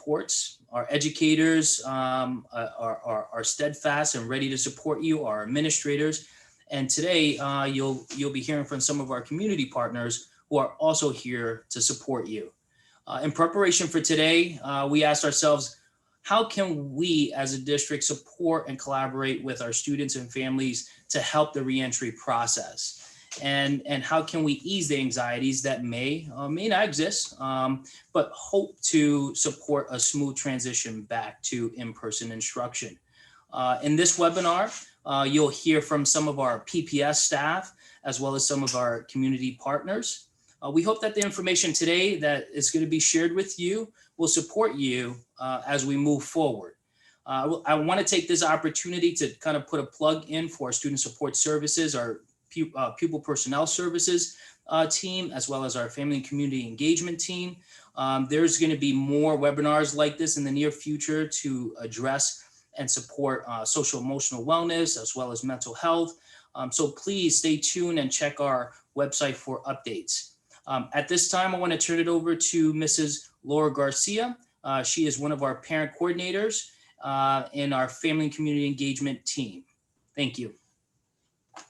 supports. Our educators are steadfast and ready to support you, our administrators. And today you'll be hearing from some of our community partners who are also here to support you. In preparation for today, we asked ourselves, how can we as a district support and collaborate with our students and families to help the reentry process? And how can we ease the anxieties that may not exist, but hope to support a smooth transition back to in-person instruction? In this webinar, you'll hear from some of our PPS staff, as well as some of our community partners. We hope that the information today that is going to be shared with you will support you as we move forward. I want to take this opportunity to kind of put a plug in for our student support services, our pupil personnel services team, as well as our family and community engagement team. There's going to be more webinars like this in the near future to address and support social emotional wellness, as well as mental health. So please stay tuned and check our website for updates. At this time, I want to turn it over to Mrs. Laura Garcia. She is one of our parent coordinators in our family and community engagement team. Thank you.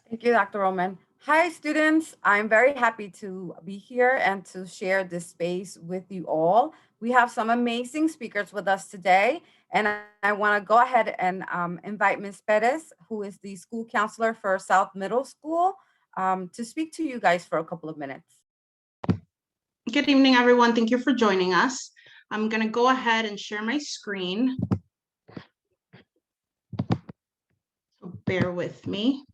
Thank you, Dr. Roman. Hi, students. I'm very happy to be here and to share this space with you all. We have some amazing speakers with us today, and I want to go ahead and invite Ms. Perez, who is the school counselor for South Middle School, to speak to you guys for a couple of minutes. Good evening, everyone. Thank you for joining us. I'm going to go ahead and share my screen. So bear with me.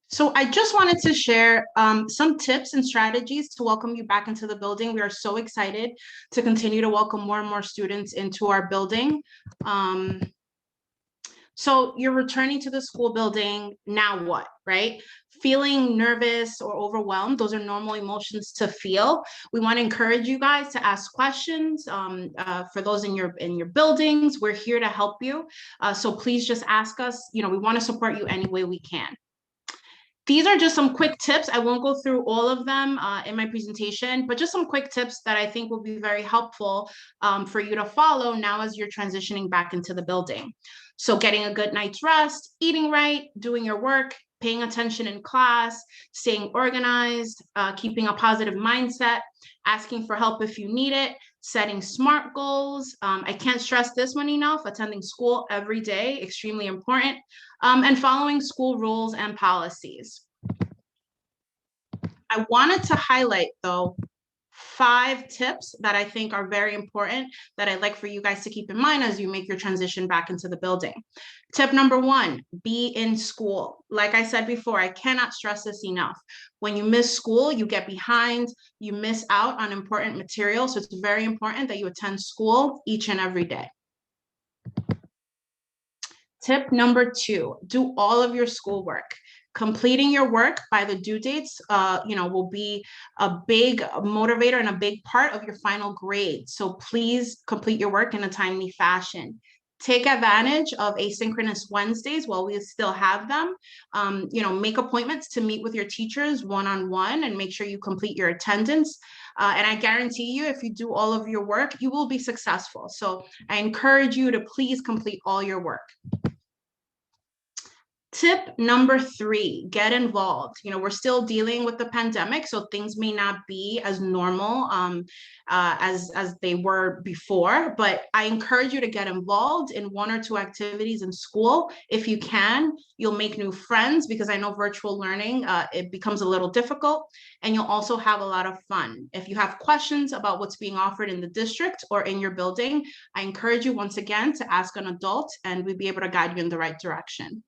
So I just wanted to share some tips and strategies to welcome you back into the building. We are so excited to continue to welcome more and more students into our building. So you're returning to the school building, now what, right? Feeling nervous or overwhelmed, those are normal emotions to feel. We want to encourage you guys to ask questions. For those in your buildings, we're here to help you. So please just ask us. We want to support you any way we can. These are just some quick tips. I won't go through all of them in my presentation, but just some quick tips that I think will be very helpful for you to follow now as you're transitioning back into the building. So getting a good night's rest, eating right, doing your work, paying attention in class, staying organized, keeping a positive mindset, asking for help if you need it, setting SMART goals. I can't stress this one enough. Attending school every day, extremely important, and following school rules and policies. I wanted to highlight, though, 5 tips that I think are very important that I'd like for you guys to keep in mind as you make your transition back into the building. Tip number 1, be in school. Like I said before, I cannot stress this enough. When you miss school, you get behind, you miss out on important material. So it's very important that you attend school each and every day. Tip number 2, do all of your schoolwork. Completing your work by the due dates, will be a big motivator and a big part of your final grade. So please complete your work in a timely fashion. Take advantage of asynchronous Wednesdays while we still have them. Make appointments to meet with your teachers one-on-one and make sure you complete your attendance. And I guarantee you, if you do all of your work, you will be successful. So I encourage you to please complete all your work. Tip number 3, get involved. We're still dealing with the pandemic, so things may not be as normal as they were before, but I encourage you to get involved in 1 or 2 activities in school. If you can, you'll make new friends, because I know virtual learning, it becomes a little difficult, and you'll also have a lot of fun. If you have questions about what's being offered in the district or in your building, I encourage you once again to ask an adult, and we'll be able to guide you in the right direction.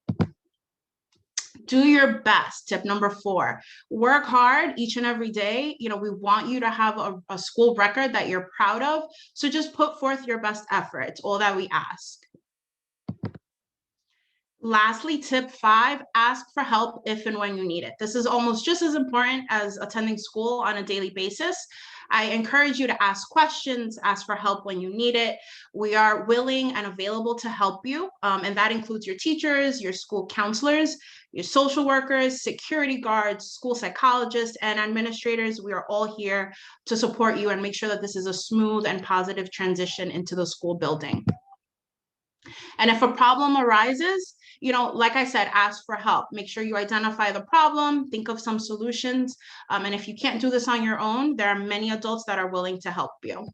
Do your best. Tip number 4, work hard each and every day. We want you to have a school record that you're proud of. So just put forth your best effort. It's all that we ask. Lastly, tip 5, ask for help if and when you need it. This is almost just as important as attending school on a daily basis. I encourage you to ask questions, ask for help when you need it. We are willing and available to help you. And that includes your teachers, your school counselors, your social workers, security guards, school psychologists, and administrators. We are all here to support you and make sure that this is a smooth and positive transition into the school building. And if a problem arises, like I said, ask for help. Make sure you identify the problem, think of some solutions. And if you can't do this on your own, there are many adults that are willing to help you.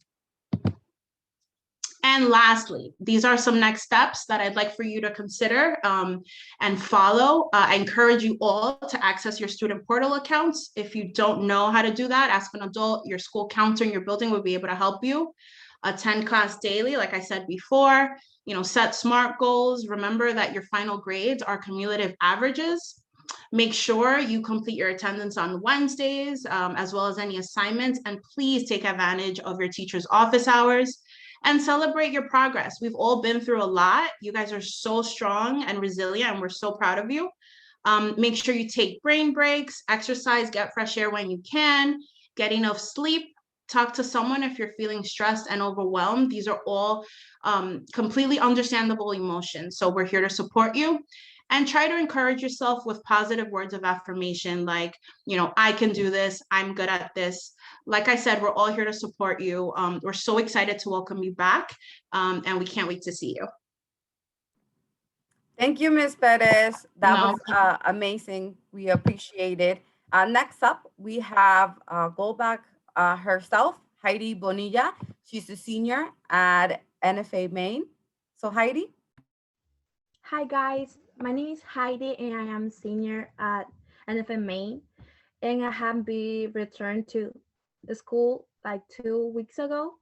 And lastly, these are some next steps that I'd like for you to consider and follow. I encourage you all to access your student portal accounts. If you don't know how to do that, ask an adult. Your school counselor in your building will be able to help you. Attend class daily, like I said before. Set SMART goals. Remember that your final grades are cumulative averages. Make sure you complete your attendance on Wednesdays, as well as any assignments, and please take advantage of your teacher's office hours and celebrate your progress. We've all been through a lot. You guys are so strong and resilient, and we're so proud of you. Make sure you take brain breaks, exercise, get fresh air when you can, get enough sleep. Talk to someone if you're feeling stressed and overwhelmed. These are all completely understandable emotions. So we're here to support you, and try to encourage yourself with positive words of affirmation, like, I can do this. I'm good at this. Like I said, we're all here to support you. We're so excited to welcome you back, and we can't wait to see you. Thank you, Ms. Perez. That was amazing. We appreciate it. Next up, we have Goldback herself, Heidi Bonilla. She's a senior at NFA Maine. So Heidi. Hi guys, my name is Heidi and I am senior at NFA Maine, and I have been returned to the school like 2 weeks ago.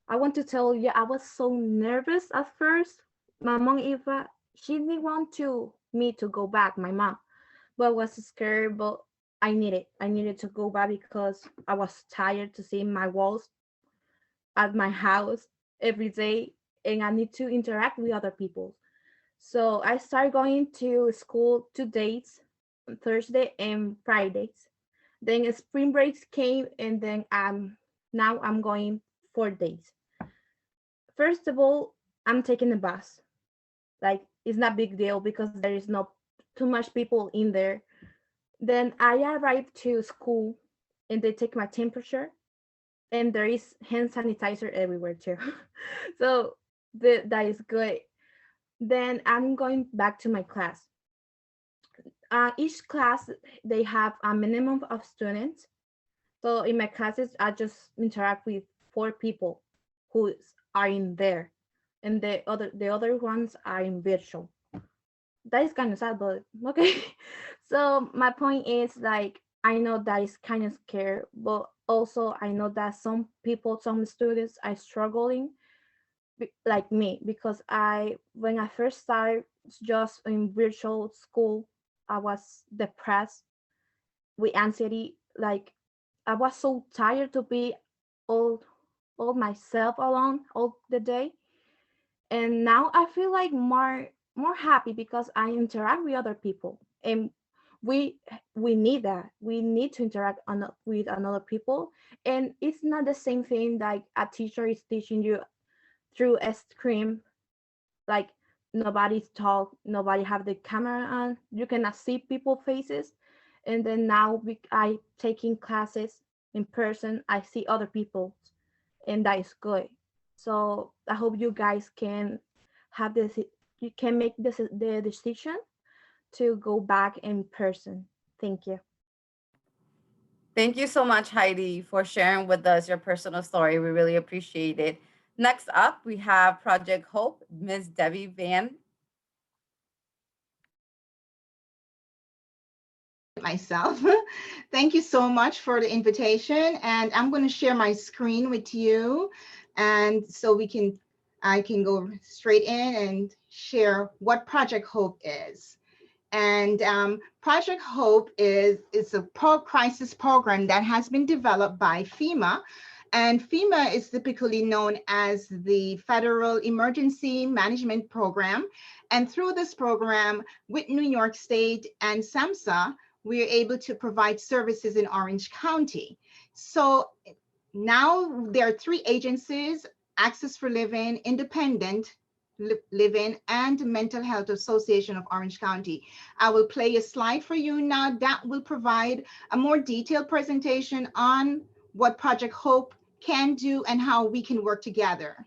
I want to tell you, I was so nervous at first. My mom, Eva, she didn't want me to go back, my mom, but I was scared, but I needed to go back because I was tired to see my walls at my house every day, and I need to interact with other people. So I started going to school 2 days, Thursday and Fridays. Then spring breaks came, and then now I'm going 4 days. First of all, I'm taking the bus. Like, it's not a big deal because there is not too much people in there. Then I arrived to school and they take my temperature, and there is hand sanitizer everywhere too. So that is good. Then I'm going back to my class. Each class, they have a minimum of students. So in my classes, I just interact with 4 people who are in there, and the other ones are in virtual. That is kind of sad, but okay. So my point is, like, I know that is kind of scary, but also I know that some students are struggling like me, because when I first started just in virtual school, I was depressed with anxiety. Like, I was so tired to be all myself alone all the day. And now I feel like more happy because I interact with other people, and we need that. We need to interact with another people, and it's not the same thing like a teacher is teaching you through a screen, like nobody's talk, nobody have the camera on, you cannot see people faces. And then now I taking classes in person, I see other people, and that is good. So I hope you guys can have this, you can make the decision to go back in person. Thank you. Thank you so much, Heidi, for sharing with us your personal story. We really appreciate it. Next up, we have Project Hope, Ms. Debbie Van. Myself. Thank you so much for the invitation, and I'm going to share my screen with you, and so I can go straight in and share what Project Hope is. And Project Hope is a crisis program that has been developed by FEMA, And FEMA is typically known as the Federal Emergency Management Program. And through this program with New York State and SAMHSA, we are able to provide services in Orange County. So now there are 3 agencies: Access for Living, Independent Living, and Mental Health Association of Orange County. I will play a slide for you now that will provide a more detailed presentation on what Project Hope can do and how we can work together.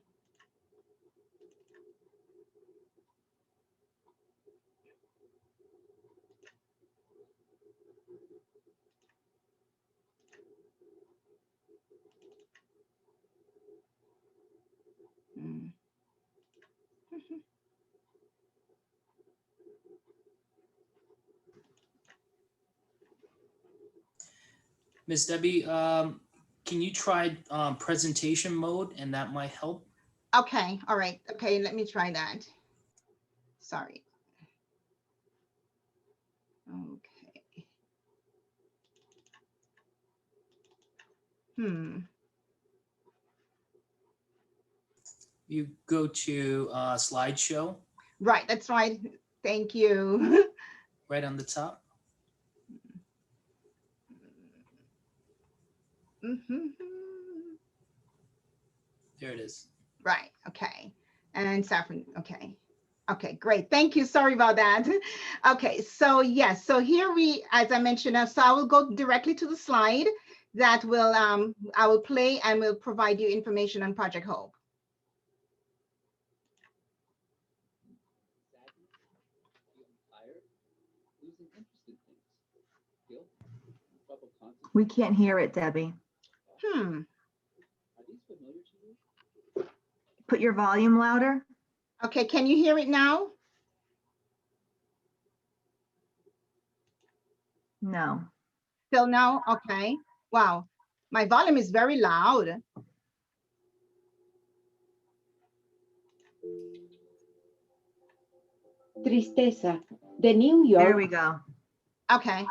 Miss Debbie, can you try presentation mode, and that might help? Okay, all right. Okay, let me try that. Sorry. Okay. You go to slideshow. Right, that's right. Thank you. Right on the top. There it is. Right, okay. And Saffron, okay. Okay, great. Thank you. Sorry about that. Okay, so yes, so here we, as I mentioned, so I will go directly to the slide that will, I will play and will provide you information on Project Hope. We can't hear it, Debbie. Put your volume louder. Okay, can you hear it now? No. Still no? Okay. Wow. My volume is very loud. Tristeza, de New York. There we go. Okay.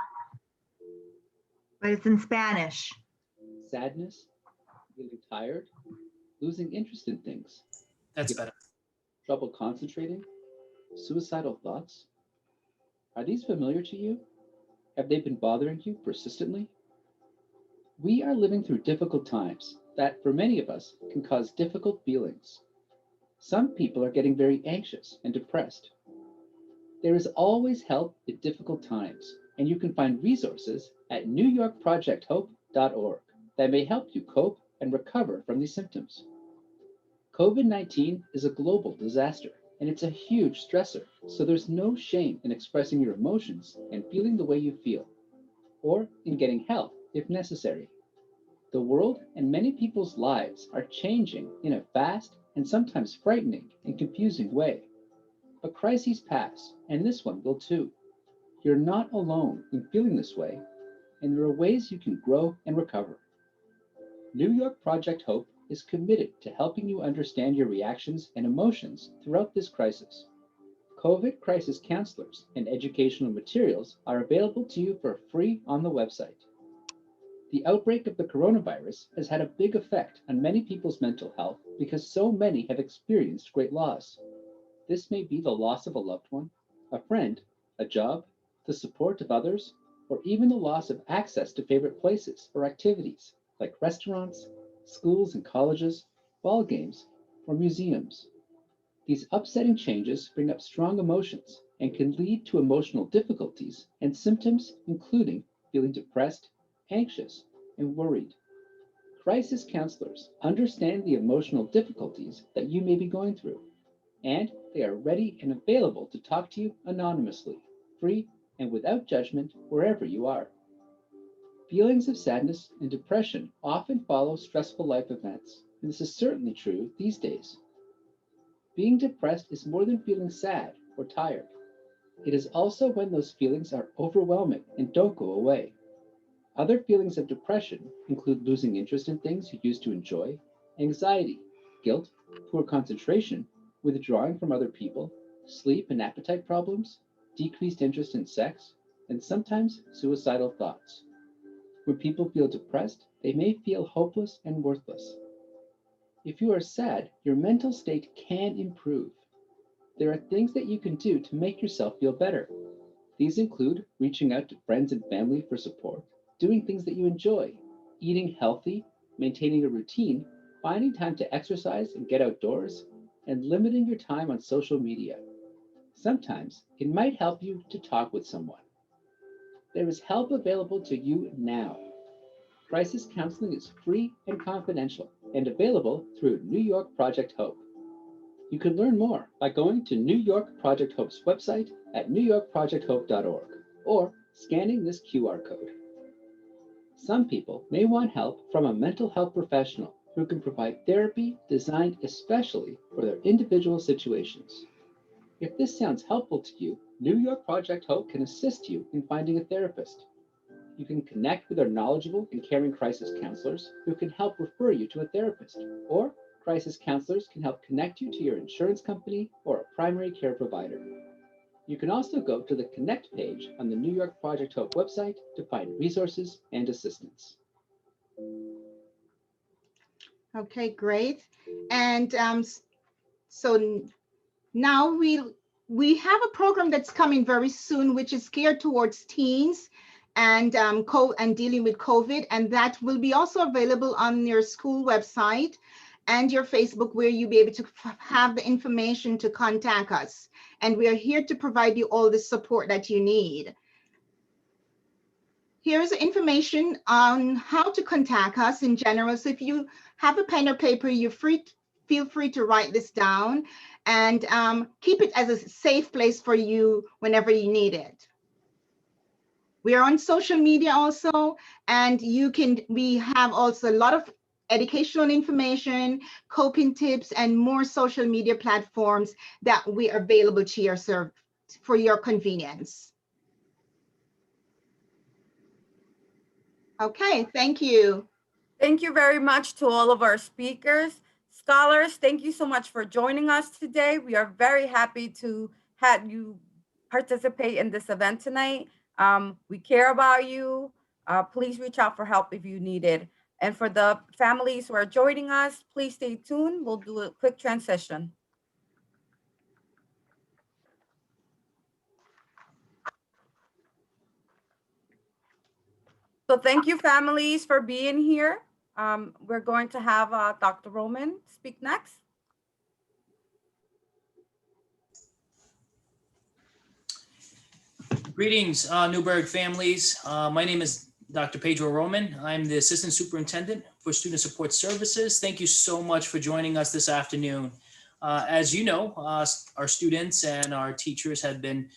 But it's in Spanish. Sadness, feeling tired, losing interest in things. That's better. Trouble concentrating, suicidal thoughts. Are these familiar to you? Have they been bothering you persistently? We are living through difficult times that, for many of us, can cause difficult feelings. Some people are getting very anxious and depressed. There is always help in difficult times, and you can find resources at newyorkprojecthope.org that may help you cope and recover from these symptoms. COVID-19 is a global disaster, and it's a huge stressor, so there's no shame in expressing your emotions and feeling the way you feel, or in getting help if necessary. The world and many people's lives are changing in a fast and sometimes frightening and confusing way. But crises pass, and this one will too. You're not alone in feeling this way, and there are ways you can grow and recover. New York Project Hope is committed to helping you understand your reactions and emotions throughout this crisis. COVID crisis counselors and educational materials are available to you for free on the website. The outbreak of the coronavirus has had a big effect on many people's mental health because so many have experienced great loss. This may be the loss of a loved one, a friend, a job, the support of others, or even the loss of access to favorite places or activities like restaurants, schools and colleges, ball games, or museums. These upsetting changes bring up strong emotions and can lead to emotional difficulties and symptoms, including feeling depressed, anxious, and worried. Crisis counselors understand the emotional difficulties that you may be going through, and they are ready and available to talk to you anonymously, free, and without judgment wherever you are. Feelings of sadness and depression often follow stressful life events, and this is certainly true these days. Being depressed is more than feeling sad or tired. It is also when those feelings are overwhelming and don't go away. Other feelings of depression include losing interest in things you used to enjoy, anxiety, guilt, poor concentration, withdrawing from other people, sleep and appetite problems, decreased interest in sex, and sometimes suicidal thoughts. When people feel depressed, they may feel hopeless and worthless. If you are sad, your mental state can improve. There are things that you can do to make yourself feel better. These include reaching out to friends and family for support, doing things that you enjoy, eating healthy, maintaining a routine, finding time to exercise and get outdoors, and limiting your time on social media. Sometimes it might help you to talk with someone. There is help available to you now. Crisis counseling is free and confidential and available through New York Project Hope. You can learn more by going to New York Project Hope's website at newyorkprojecthope.org or scanning this QR code. Some people may want help from a mental health professional who can provide therapy designed especially for their individual situations. If this sounds helpful to you, New York Project Hope can assist you in finding a therapist. You can connect with our knowledgeable and caring crisis counselors who can help refer you to a therapist, or crisis counselors can help connect you to your insurance company or a primary care provider. You can also go to the Connect page on the New York Project Hope website to find resources and assistance. Okay, great. And so now we have a program that's coming very soon, which is geared towards teens and dealing with COVID, and that will be also available on your school website and your Facebook, where you'll be able to have the information to contact us. And we are here to provide you all the support that you need. Here's information on how to contact us in general. So if you have a pen or paper, feel free to write this down and keep it as a safe place for you whenever you need it. We are on social media also, and we have also a lot of educational information, coping tips, and more social media platforms that we are available to your for your convenience. Okay, thank you. Thank you very much to all of our speakers. Scholars, thank you so much for joining us today. We are very happy to have you participate in this event tonight. We care about you. Please reach out for help if you need it. And for the families who are joining us, please stay tuned. We'll do a quick transition. So thank you, families, for being here. We're going to have Dr. Roman speak next. Greetings, Newburgh families. My name is Dr. Pedro Roman. I'm the Assistant Superintendent for Student Support Services. Thank you so much for joining us this afternoon. As you know, our students and our teachers have been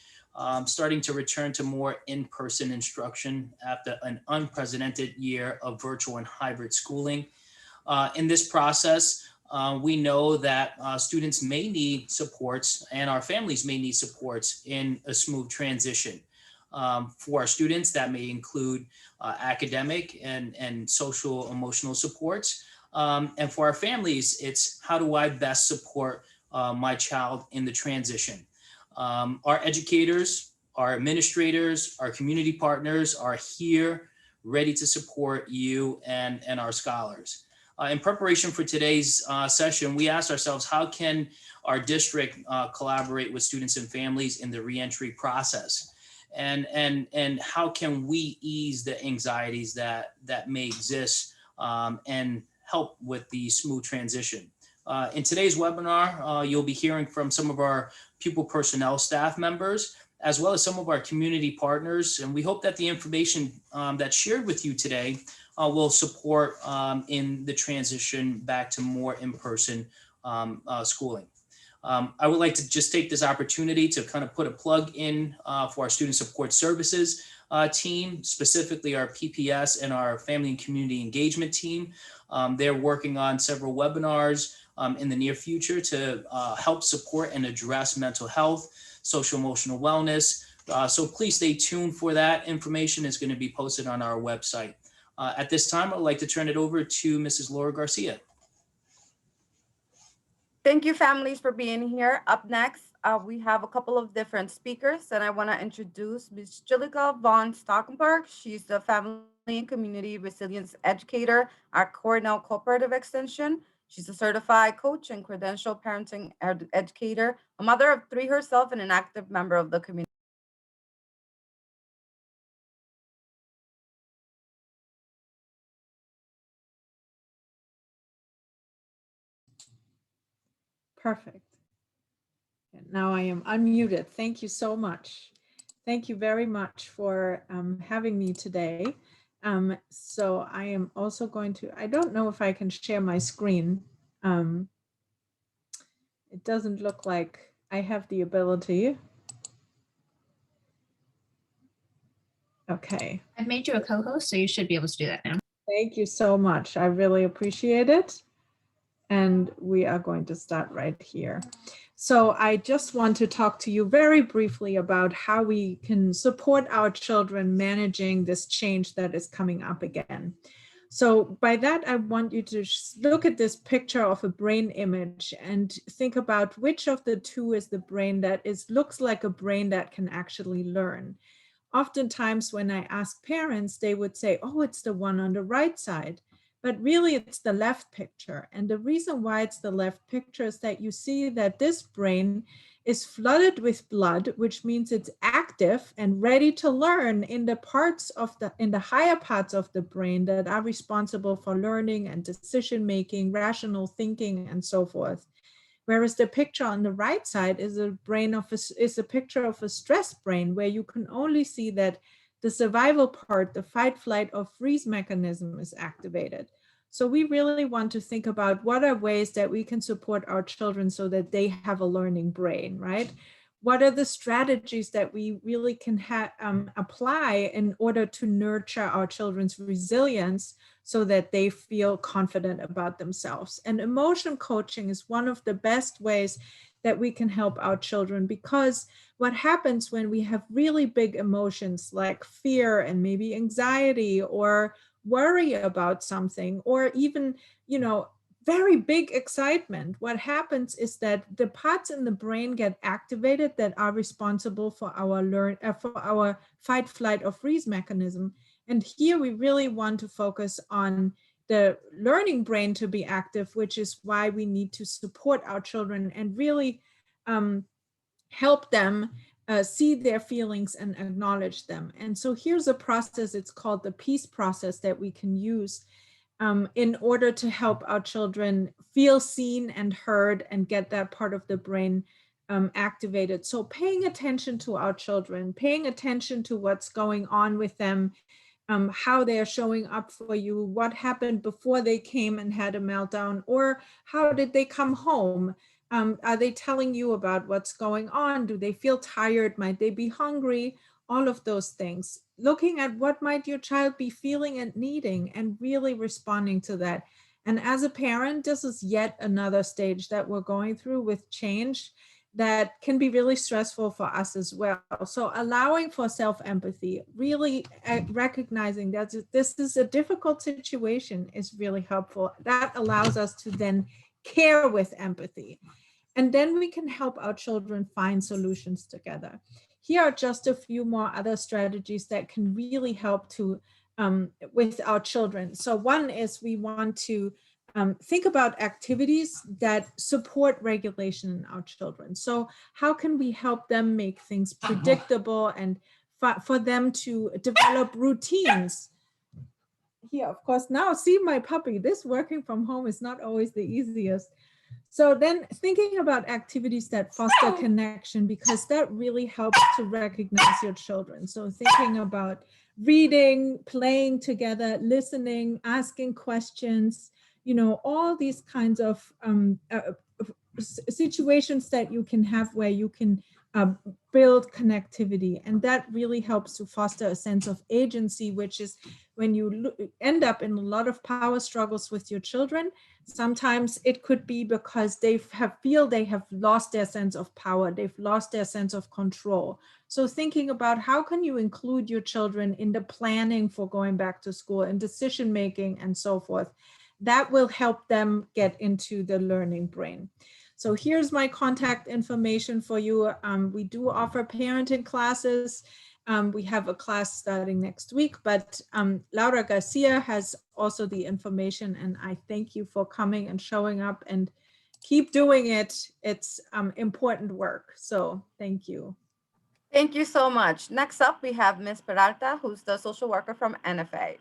starting to return to more in-person instruction after an unprecedented year of virtual and hybrid schooling. In this process, we know that students may need supports and our families may need supports in a smooth transition. For our students, that may include academic and social emotional supports. And for our families, it's how do I best support my child in the transition? Our educators, our administrators, our community partners are here ready to support you and our scholars. In preparation for today's session, we asked ourselves, how can our district collaborate with students and families in the reentry process? And how can we ease the anxieties that may exist and help with the smooth transition? In today's webinar, you'll be hearing from some of our pupil personnel staff members, as well as some of our community partners. And we hope that the information that's shared with you today will support in the transition back to more in-person schooling. I would like to just take this opportunity to kind of put a plug in for our student support services team, specifically our PPS and our family and community engagement team. They're working on several webinars in the near future to help support and address mental health, social emotional wellness. So please stay tuned for that. Information is going to be posted on our website. At this time, I'd like to turn it over to Mrs. Laura Garcia. Thank you, families, for being here. Up next, we have a couple of different speakers, and I want to introduce Ms. Julika von Stockenberg. She's the family and community resilience educator at Cornell Cooperative Extension. She's a certified coach and credentialed parenting educator, a mother of 3 herself, and an active member of the community. Perfect. And now I am unmuted. Thank you so much. Thank you very much for having me today. So I am also going to, I don't know if I can share my screen. It doesn't look like I have the ability. Okay. I've made you a co-host, so you should be able to do that now. Thank you so much. I really appreciate it. And we are going to start right here. So I just want to talk to you very briefly about how we can support our children managing this change that is coming up again. So by that, I want you to look at this picture of a brain image and think about which of the two is the brain that looks like a brain that can actually learn. Oftentimes when I ask parents, they would say, oh, it's the one on the right side. But really it's the left picture. And the reason why it's the left picture is that you see that this brain is flooded with blood, which means it's active and ready to learn in the higher parts of the brain that are responsible for learning and decision making, rational thinking, and so forth. Whereas the picture on the right side is a picture of a stress brain, where you can only see that the survival part, the fight, flight, or freeze mechanism is activated. So we really want to think about what are ways that we can support our children so that they have a learning brain, right? What are the strategies that we really can apply in order to nurture our children's resilience so that they feel confident about themselves? And emotion coaching is one of the best ways that we can help our children, because what happens when we have really big emotions like fear and maybe anxiety or worry about something, or even, very big excitement, what happens is that the parts in the brain get activated that are responsible for our fight, flight, or freeze mechanism. And here we really want to focus on the learning brain to be active, which is why we need to support our children and really help them see their feelings and acknowledge them. And so here's a process, it's called the peace process, that we can use in order to help our children feel seen and heard and get that part of the brain activated. So paying attention to our children, paying attention to what's going on with them, how they are showing up for you, what happened before they came and had a meltdown, or how did they come home? Are they telling you about what's going on? Do they feel tired? Might they be hungry? All of those things. Looking at what might your child be feeling and needing, and really responding to that. And as a parent, this is yet another stage that we're going through with change that can be really stressful for us as well. So allowing for self-empathy, really recognizing that this is a difficult situation is really helpful. That allows us to then care with empathy. And then we can help our children find solutions together. Here are just a few more other strategies that can really help to with our children. So one is we want to think about activities that support regulation in our children. So how can we help them make things predictable and for them to develop routines? Here, of course, now see my puppy, this working from home is not always the easiest. So then thinking about activities that foster connection, because that really helps to recognize your children. So thinking about reading, playing together, listening, asking questions, all these kinds of situations that you can have where you can build connectivity. And that really helps to foster a sense of agency, which is when you end up in a lot of power struggles with your children. Sometimes it could be because they feel they have lost their sense of power. They've lost their sense of control. So thinking about how can you include your children in the planning for going back to school and decision making and so forth, that will help them get into the learning brain. So here's my contact information for you. We do offer parenting classes. We have a class starting next week, but Laura Garcia has also the information, and I thank you for coming and showing up, and keep doing it. It's important work, so thank you. Thank you so much. Next up, we have Ms. Peralta, who's the social worker from NFA.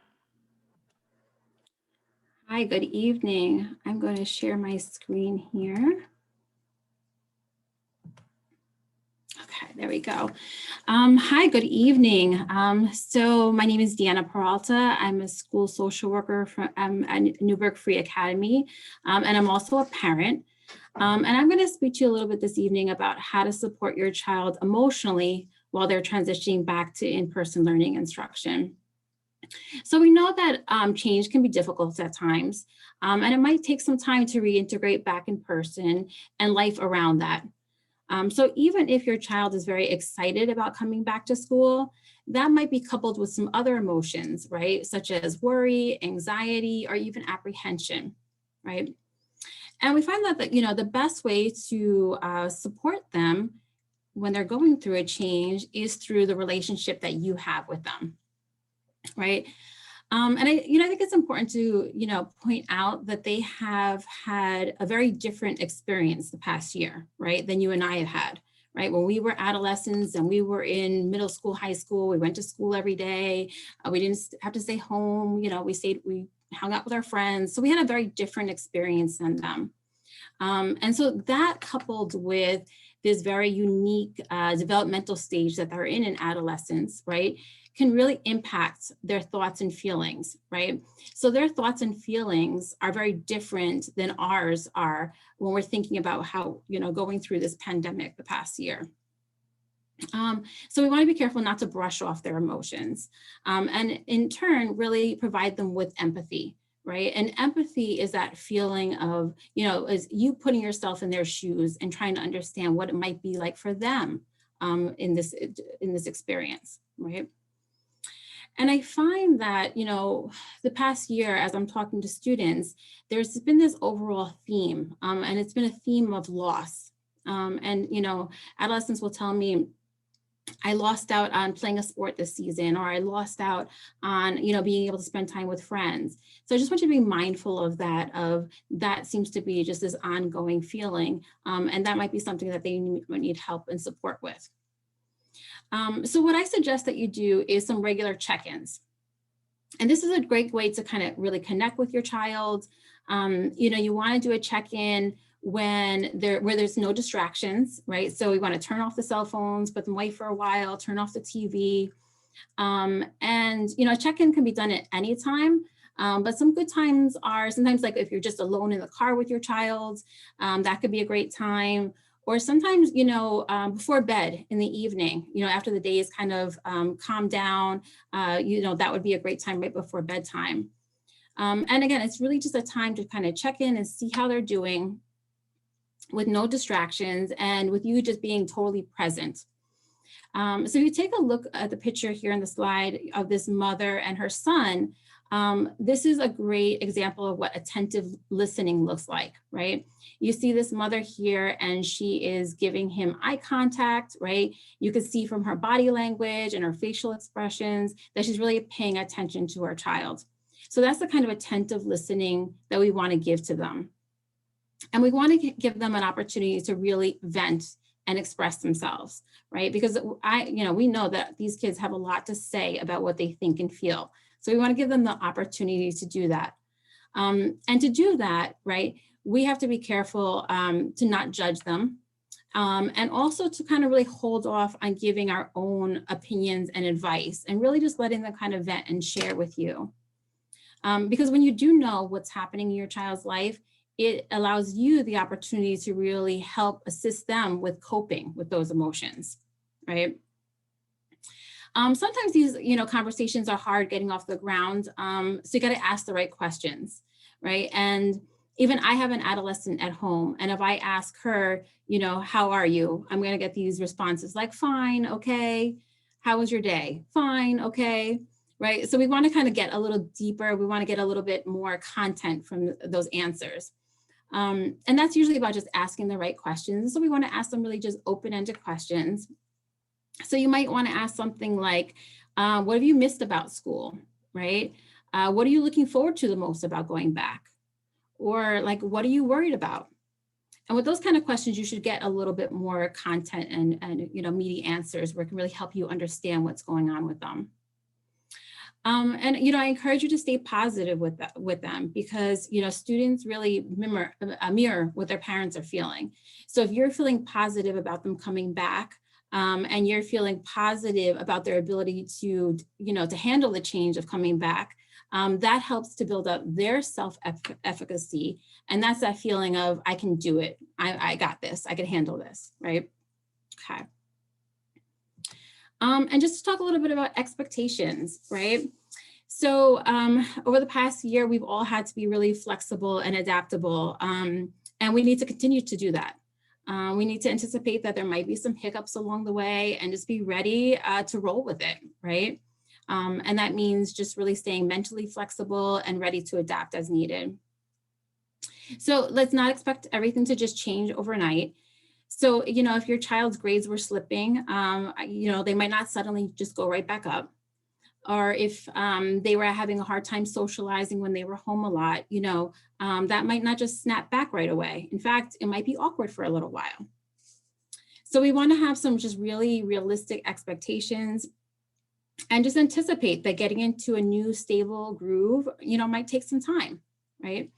Hi, good evening. I'm going to share my screen here. Okay, there we go. Hi, good evening. So my name is Deanna Peralta. I'm a school social worker from at Newburgh Free Academy, and I'm also a parent. And I'm going to speak to you a little bit this evening about how to support your child emotionally while they're transitioning back to in-person learning instruction. So we know that change can be difficult at times, and it might take some time to reintegrate back in person and life around that. So even if your child is very excited about coming back to school, that might be coupled with some other emotions, right? Such as worry, anxiety, or even apprehension, right? And we find that, the best way to support them when they're going through a change is through the relationship that you have with them, right? And I think it's important to, point out that they have had a very different experience the past year, right, than you and I have had, right? When we were adolescents and we were in middle school, high school, we went to school every day. We didn't have to stay home. We hung out with our friends. So we had a very different experience than them. And so that coupled with this very unique developmental stage that they're in adolescence, right, can really impact their thoughts and feelings, right? So their thoughts and feelings are very different than ours are when we're thinking about how, going through this pandemic the past year. So we want to be careful not to brush off their emotions, and in turn, really provide them with empathy, right? And empathy is that feeling of, is you putting yourself in their shoes and trying to understand what it might be like for them in this experience, right? And I find that, the past year, as I'm talking to students, there's been this overall theme, and it's been a theme of loss. And, adolescents will tell me, I lost out on playing a sport this season, or I lost out on, being able to spend time with friends. So I just want you to be mindful of that seems to be just this ongoing feeling. And that might be something that they need help and support with. So what I suggest that you do is some regular check-ins. And this is a great way to kind of really connect with your child. You want to do a check-in where there's no distractions, right? So we want to turn off the cell phones, put them away for a while, turn off the TV. And, a check-in can be done at any time. But some good times are sometimes like if you're just alone in the car with your child, that could be a great time. Or sometimes, before bed in the evening, after the day is kind of calmed down, that would be a great time right before bedtime. And again, it's really just a time to kind of check in and see how they're doing with no distractions and with you just being totally present. So you take a look at the picture here in the slide of this mother and her son. This is a great example of what attentive listening looks like, right? You see this mother here and she is giving him eye contact, right? You can see from her body language and her facial expressions that she's really paying attention to her child. So that's the kind of attentive listening that we want to give to them. And we want to give them an opportunity to really vent and express themselves, right? Because we know that these kids have a lot to say about what they think and feel. So we want to give them the opportunity to do that. And to do that, right, we have to be careful to not judge them. And also to kind of really hold off on giving our own opinions and advice and really just letting them kind of vent and share with you. Because when you do know what's happening in your child's life, it allows you the opportunity to really help assist them with coping with those emotions, right? Sometimes these, conversations are hard getting off the ground. So you got to ask the right questions, right? And even I have an adolescent at home, and if I ask her, how are you? I'm going to get these responses like, fine, okay. How was your day? Fine, okay. Right. So we want to kind of get a little deeper. We want to get a little bit more content from those answers. And that's usually about just asking the right questions. So we want to ask them really just open-ended questions. So you might want to ask something like, what have you missed about school, right? What are you looking forward to the most about going back? Or like, what are you worried about? And with those kind of questions, you should get a little bit more content and meaty answers where it can really help you understand what's going on with them. And I encourage you to stay positive with them because students really mirror what their parents are feeling. So if you're feeling positive about them coming back, and you're feeling positive about their ability to handle the change of coming back, that helps to build up their self-efficacy. And that's that feeling of, I can do it. I got this. I can handle this, right? Okay. And just to talk a little bit about expectations, right? So over the past year, we've all had to be really flexible and adaptable. And we need to continue to do that. We need to anticipate that there might be some hiccups along the way and just be ready to roll with it, right? And that means just really staying mentally flexible and ready to adapt as needed. So let's not expect everything to just change overnight. So, if your child's grades were slipping, they might not suddenly just go right back up. Or if they were having a hard time socializing when they were home a lot, that might not just snap back right away. In fact, it might be awkward for a little while. So we want to have some just really realistic expectations and just anticipate that getting into a new stable groove, might take some time, right?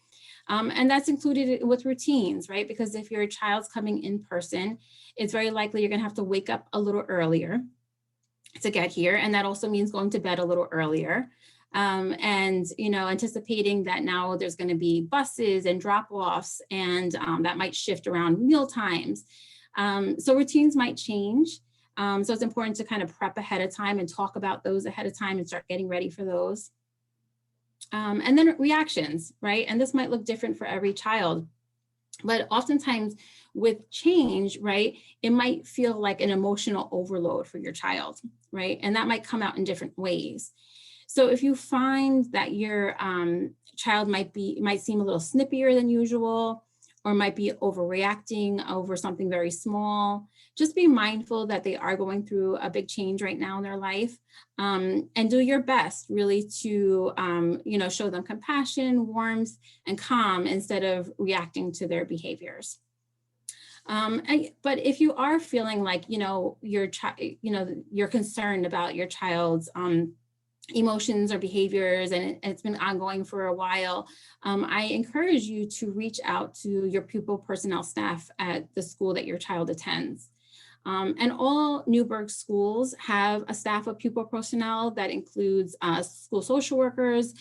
And that's included with routines, right? Because if your child's coming in person, it's very likely you're going to have to wake up a little earlier to get here. And that also means going to bed a little earlier. And, anticipating that now there's going to be buses and drop-offs and that might shift around meal times. So routines might change. So it's important to kind of prep ahead of time and talk about those ahead of time and start getting ready for those. And then reactions, right? And this might look different for every child, but oftentimes with change, right, it might feel like an emotional overload for your child, right? And that might come out in different ways. So if you find that your child might seem a little snippier than usual, or might be overreacting over something very small, just be mindful that they are going through a big change right now in their life, and do your best really to, show them compassion, warmth, and calm instead of reacting to their behaviors. But if you are feeling like, you're concerned about your child's emotions or behaviors, and it's been ongoing for a while, I encourage you to reach out to your pupil personnel staff at the school that your child attends. And all Newburgh schools have a staff of pupil personnel that includes school social workers,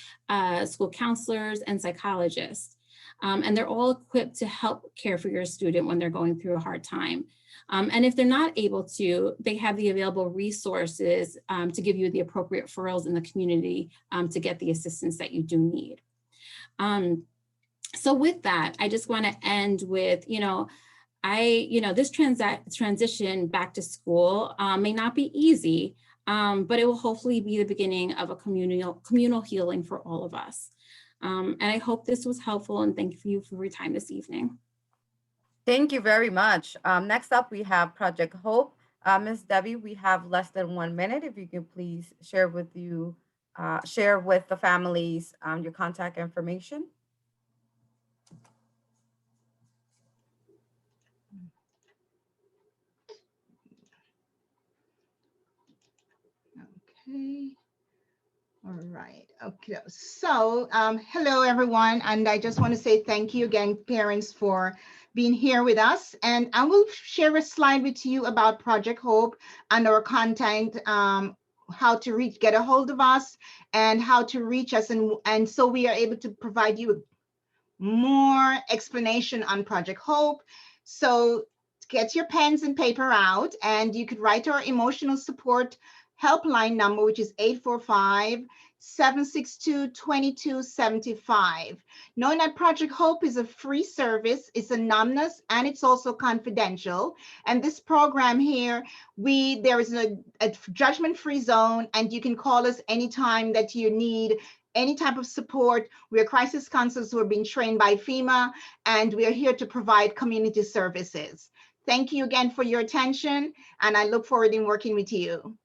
school counselors, and psychologists. And they're all equipped to help care for your student when they're going through a hard time. And if they're not able to, they have the available resources to give you the appropriate referrals in the community to get the assistance that you do need. So with that, I just want to end with, this transition back to school may not be easy, but it will hopefully be the beginning of a communal healing for all of us. And I hope this was helpful, and thank you for your time this evening. Thank you very much. Next up, we have Project Hope. Ms. Debbie, we have less than 1 minute. If you could please share with the families your contact information. Okay. All right. Okay. So hello, everyone. And I just want to say thank you again, parents, for being here with us. And I will share a slide with you about Project Hope and our content, how to get a hold of us and how to reach us. And so we are able to provide you more explanation on Project Hope. So get your pens and paper out, and you could write our emotional support helpline number, which is 845-762-2275. Knowing that Project Hope is a free service, it's anonymous, and it's also confidential. And this program here, there is a judgment-free zone, and you can call us anytime that you need any type of support. We are crisis counselors who are being trained by FEMA, and we are here to provide community services. Thank you again for your attention, and I look forward in working with you.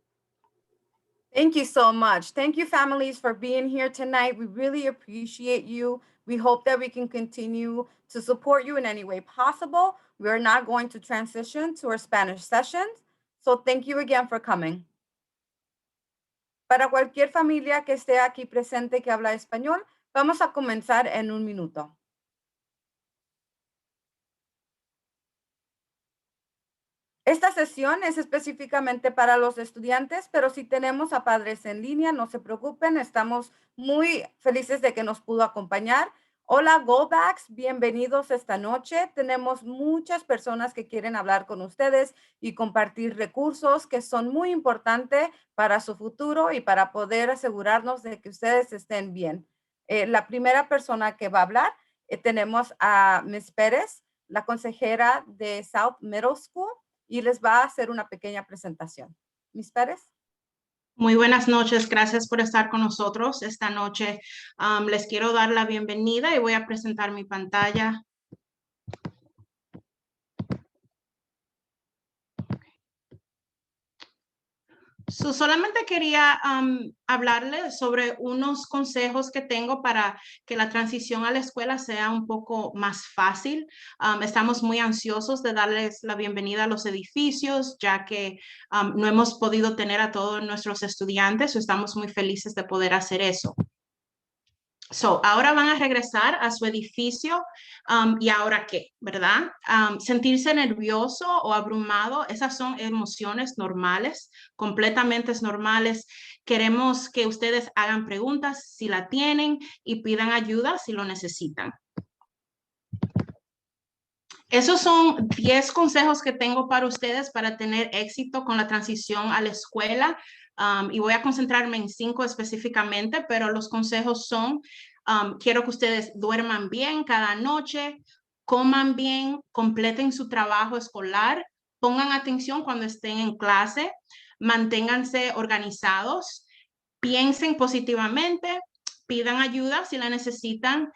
Thank you so much. Thank you, families, for being here tonight. We really appreciate you. We hope that we can continue to support you in any way possible. We are now going to transition to our Spanish sessions. So thank you again for coming. Para cualquier familia que esté aquí presente que habla español, vamos a comenzar en un minuto. Esta sesión es específicamente para los estudiantes, pero si tenemos a padres en línea, no se preocupen, estamos muy felices de que nos pudo acompañar. Hola, Go Backs, bienvenidos esta noche. Tenemos muchas personas que quieren hablar con ustedes y compartir recursos que son muy importantes para su futuro y para poder asegurarnos de que ustedes estén bien. La primera persona que va a hablar, tenemos a Ms. Pérez, la consejera de South Middle School, y les va a hacer una pequeña presentación. Ms. Pérez. Muy buenas noches, gracias por estar con nosotros esta noche. Les quiero dar la bienvenida y voy a presentar mi pantalla. Solamente quería hablarles sobre unos consejos que tengo para que la transición a la escuela sea un poco más fácil. Estamos muy ansiosos de darles la bienvenida a los edificios, ya que no hemos podido tener a todos nuestros estudiantes. Estamos muy felices de poder hacer eso. Ahora van a regresar a su edificio y ahora qué, ¿verdad? Sentirse nervioso o abrumado, esas son emociones normales, completamente normales. Queremos que ustedes hagan preguntas si la tienen y pidan ayuda si lo necesitan. Esos son 10 consejos que tengo para ustedes para tener éxito con la transición a la escuela. Y voy a concentrarme en 5 específicamente, pero los consejos son, quiero que ustedes duerman bien cada noche, coman bien, completen su trabajo escolar, pongan atención cuando estén en clase, manténganse organizados, piensen positivamente, pidan ayuda si la necesitan,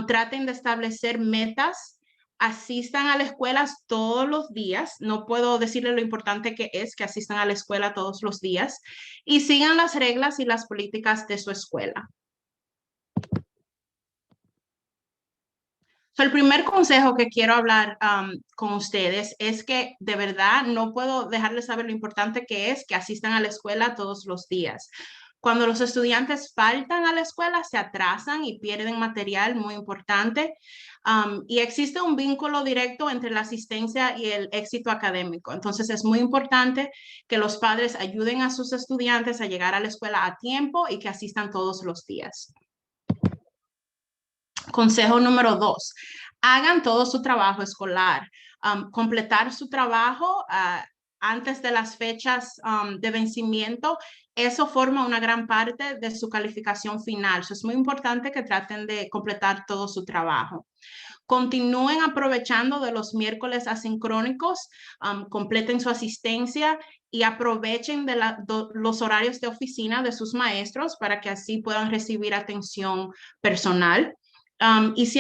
traten de establecer metas, asistan a la escuela todos los días. No puedo decirles lo importante que es que asistan a la escuela todos los días y sigan las reglas y las políticas de su escuela. El primer consejo que quiero hablar con ustedes es que de verdad no puedo dejarles saber lo importante que es que asistan a la escuela todos los días. Cuando los estudiantes faltan a la escuela, se atrasan y pierden material muy importante. Y existe un vínculo directo entre la asistencia y el éxito académico. Entonces, es muy importante que los padres ayuden a sus estudiantes a llegar a la escuela a tiempo y que asistan todos los días. Consejo número 2. Hagan todo su trabajo escolar. Completar su trabajo antes de las fechas de vencimiento, eso forma una gran parte de su calificación final. Es muy importante que traten de completar todo su trabajo. Continúen aprovechando de los miércoles asincrónicos, completen su asistencia y aprovechen de los horarios de oficina de sus maestros para que así puedan recibir atención personal. Y si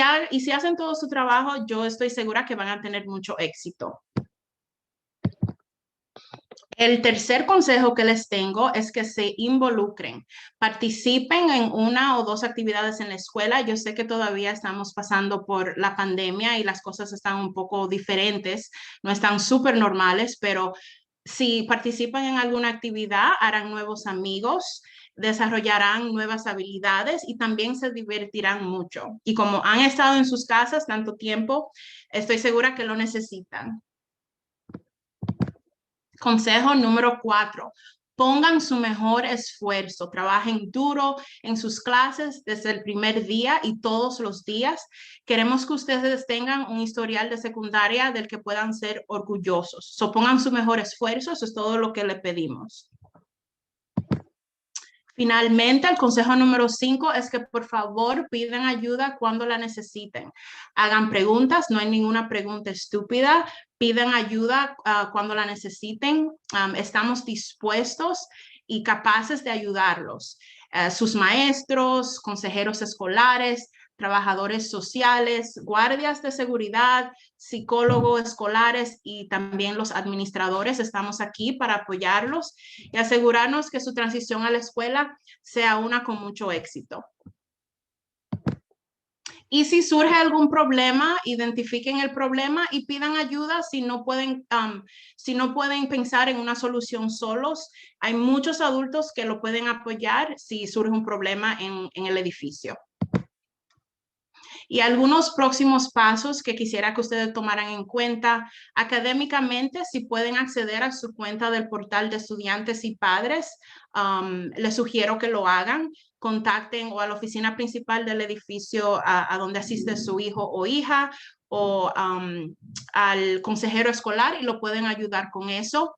hacen todo su trabajo, yo estoy segura que van a tener mucho éxito. El tercer consejo que les tengo es que se involucren, participen en 1 o 2 actividades en la escuela. Yo sé que todavía estamos pasando por la pandemia y las cosas están un poco diferentes, no están súper normales, pero si participan en alguna actividad, harán nuevos amigos, desarrollarán nuevas habilidades y también se divertirán mucho. Y como han estado en sus casas tanto tiempo, estoy segura que lo necesitan. Consejo número 4. Pongan su mejor esfuerzo, trabajen duro en sus clases desde el primer día y todos los días. Queremos que ustedes tengan un historial de secundaria del que puedan ser orgullosos. Pongan su mejor esfuerzo, eso es todo lo que le pedimos. Finalmente, el consejo número 5 es que por favor pidan ayuda cuando la necesiten. Hagan preguntas, no hay ninguna pregunta estúpida. Pidan ayuda cuando la necesiten. Estamos dispuestos y capaces de ayudarlos. Sus maestros, consejeros escolares, trabajadores sociales, guardias de seguridad, psicólogos escolares y también los administradores. Estamos aquí para apoyarlos y asegurarnos que su transición a la escuela sea una con mucho éxito. Y si surge algún problema, identifiquen el problema y pidan ayuda si no pueden pensar en una solución solos. Hay muchos adultos que lo pueden apoyar si surge un problema en el edificio. Y algunos próximos pasos que quisiera que ustedes tomaran en cuenta académicamente, si pueden acceder a su cuenta del portal de estudiantes y padres, les sugiero que lo hagan. Contacten o a la oficina principal del edificio a donde asiste su hijo o hija o al consejero escolar y lo pueden ayudar con eso.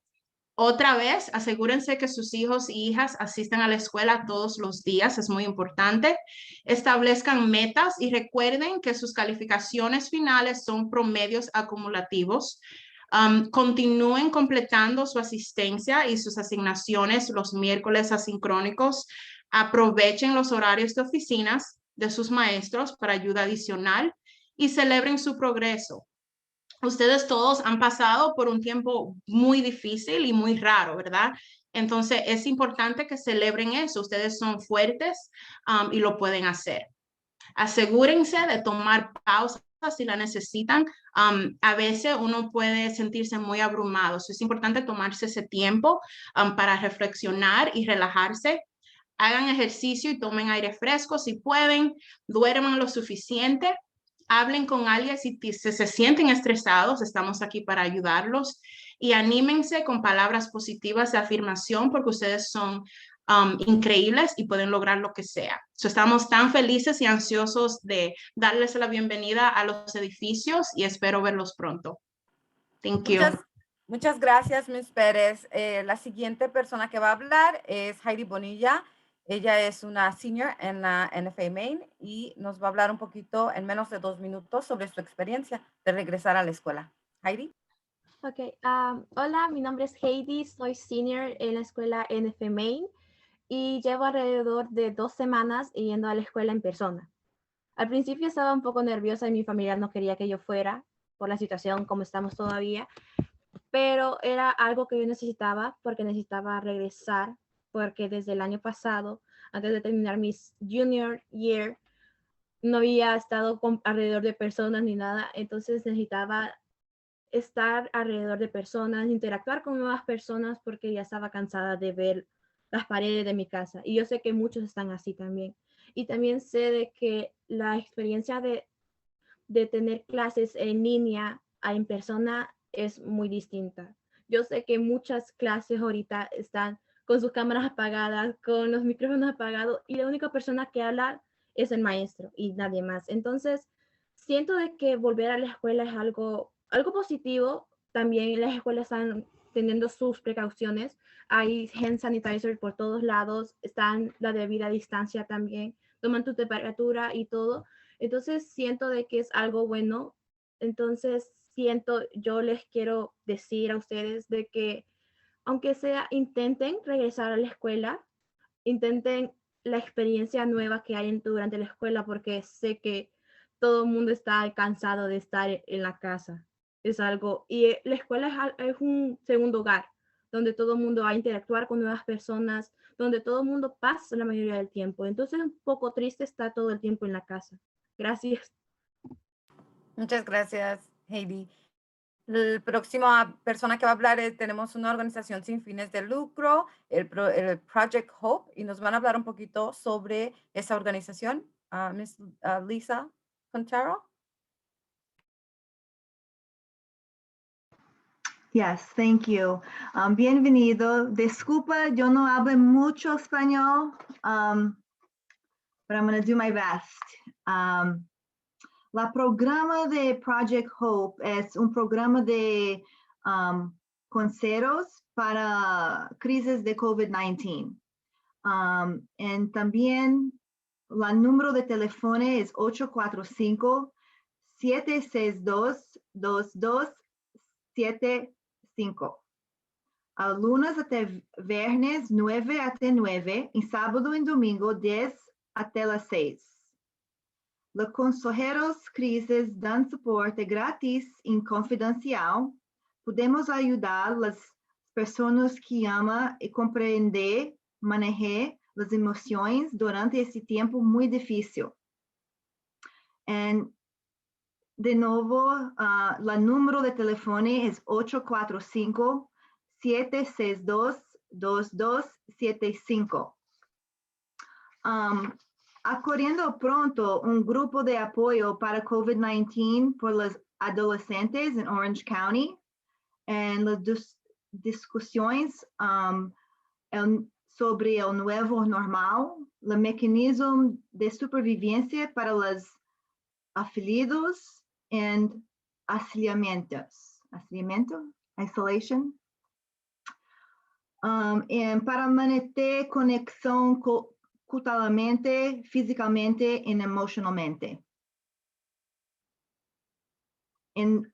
Otra vez, asegúrense que sus hijos y hijas asistan a la escuela todos los días, es muy importante. Establezcan metas y recuerden que sus calificaciones finales son promedios acumulativos. Continúen completando su asistencia y sus asignaciones los miércoles asincrónicos. Aprovechen los horarios de oficinas de sus maestros para ayuda adicional y celebren su progreso. Ustedes todos han pasado por un tiempo muy difícil y muy raro, ¿verdad? Entonces es importante que celebren eso. Ustedes son fuertes y lo pueden hacer. Asegúrense de tomar pausas si la necesitan. A veces uno puede sentirse muy abrumado. Es importante tomarse ese tiempo para reflexionar y relajarse. Hagan ejercicio y tomen aire fresco si pueden. Duerman lo suficiente. Hablen con alguien si se sienten estresados, estamos aquí para ayudarlos y anímense con palabras positivas de afirmación porque ustedes son increíbles y pueden lograr lo que sea. Estamos tan felices y ansiosos de darles la bienvenida a los edificios y espero verlos pronto. Thank you. Muchas gracias, Ms. Pérez. La siguiente persona que va a hablar es Heidi Bonilla. Ella es una senior en la NFA Main y nos va a hablar un poquito en menos de 2 minutos sobre su experiencia de regresar a la escuela. Heidi. Ok, hola, mi nombre es Heidi, soy senior en la escuela NFA Main y llevo alrededor de 2 semanas yendo a la escuela en persona. Al principio estaba un poco nerviosa y mi familia no quería que yo fuera por la situación como estamos todavía, pero era algo que yo necesitaba porque necesitaba regresar, porque desde el año pasado, antes de terminar mi junior year, no había estado con alrededor de personas ni nada, entonces necesitaba estar alrededor de personas, interactuar con nuevas personas porque ya estaba cansada de ver las paredes de mi casa. Y yo sé que muchos están así también. Y también sé de que la experiencia de tener clases en línea a en persona es muy distinta. Yo sé que muchas clases ahorita están con sus cámaras apagadas, con los micrófonos apagados y la única persona que habla es el maestro y nadie más. Entonces, siento de que volver a la escuela es algo positivo. También las escuelas están teniendo sus precauciones. Hay hand sanitizer por todos lados, están la debida distancia también, toman tu temperatura y todo. Entonces siento de que es algo bueno. Entonces yo les quiero decir a ustedes de que aunque sea, intenten regresar a la escuela, intenten la experiencia nueva que hay durante la escuela, porque sé que todo el mundo está cansado de estar en la casa. Es algo, y la escuela es un segundo hogar, donde todo el mundo va a interactuar con nuevas personas, donde todo el mundo pasa la mayoría del tiempo. Entonces es un poco triste estar todo el tiempo en la casa. Gracias. Muchas gracias, Heidi. La próxima persona que va a hablar tenemos una organización sin fines de lucro, el Project Hope, y nos van a hablar un poquito sobre esa organización. Ms. Lisa Contero. Yes, thank you. Bienvenido. Disculpa, yo no hablo mucho español, but I'm going to do my best. La programa de Project Hope es un programa de consejeros para crisis de COVID-19. Y también la número de teléfono es 845-762-2275. A lunes hasta viernes 9 hasta 9 y sábado y domingo 10 hasta las 6. Los consejeros crisis dan soporte gratis y confidencial. Podemos ayudar a las personas que aman y comprender, manejar las emociones durante este tiempo muy difícil. And de nuevo, la número de teléfono es 845-762-2275. Acorriendo pronto un grupo de apoyo para COVID-19 por los adolescentes en Orange County. En las discusiones sobre el nuevo normal, el mecanismo de supervivencia para los afiliados and isolation. And para mantener conexión culturalmente, físicamente y emocionalmente. And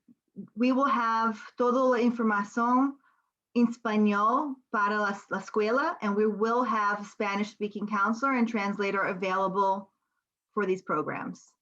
we will have toda la información en español para la escuela, and we will have a Spanish speaking counselor and translator available for these programs.